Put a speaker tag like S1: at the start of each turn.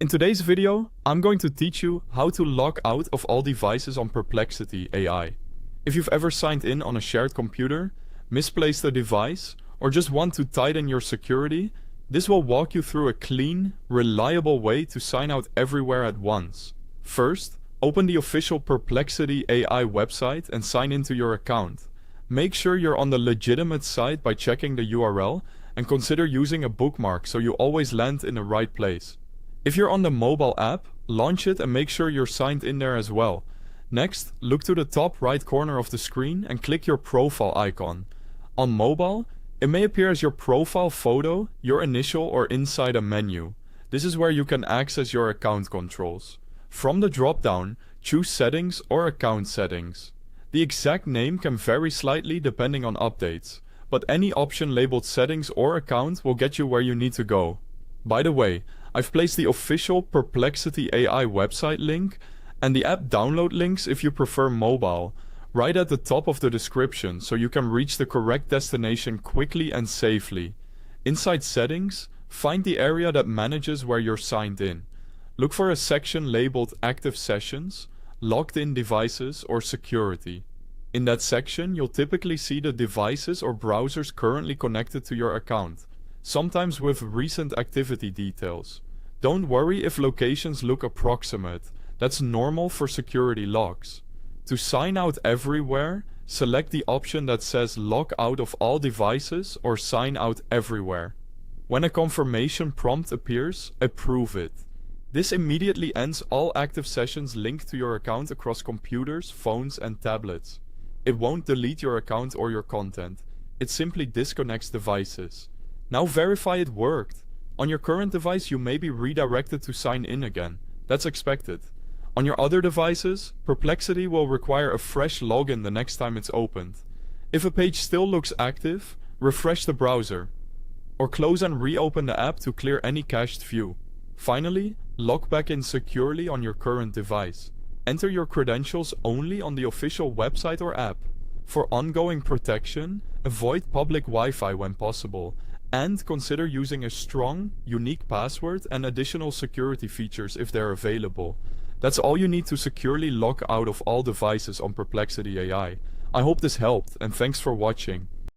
S1: In today's video, I'm going to teach you how to log out of all devices on Perplexity AI. If you've ever signed in on a shared computer, misplaced a device, or just want to tighten your security, this will walk you through a clean, reliable way to sign out everywhere at once. First, open the official Perplexity AI website and sign into your account. Make sure you're on the legitimate site by checking the URL and consider using a bookmark so you always land in the right place. If you're on the mobile app, launch it and make sure you're signed in there as well. Next, look to the top right corner of the screen and click your profile icon. On mobile, it may appear as your profile photo, your initial, or inside a menu. This is where you can access your account controls. From the drop-down, choose Settings or Account Settings. The exact name can vary slightly depending on updates, but any option labeled Settings or Account will get you where you need to go. By the way, I've placed the official Perplexity AI website link and the app download links if you prefer mobile, right at the top of the description so you can reach the correct destination quickly and safely. Inside Settings, find the area that manages where you're signed in. Look for a section labeled Active Sessions, Logged In Devices, or Security. In that section, you'll typically see the devices or browsers currently connected to your account, sometimes with recent activity details. Don't worry if locations look approximate, that's normal for security logs. To sign out everywhere, select the option that says Log Out of All Devices or Sign Out Everywhere. When a confirmation prompt appears, approve it. This immediately ends all active sessions linked to your account across computers, phones, and tablets. It won't delete your account or your content, it simply disconnects devices. Now verify it worked. On your current device you may be redirected to sign in again. That's expected. On your other devices, Perplexity will require a fresh login the next time it's opened. If a page still looks active, refresh the browser, or close and reopen the app to clear any cached view. Finally, log back in securely on your current device. Enter your credentials only on the official website or app. For ongoing protection, avoid public Wi-Fi when possible, and consider using a strong, unique password and additional security features if they're available. That's all you need to securely log out of all devices on Perplexity AI. I hope this helped, and thanks for watching.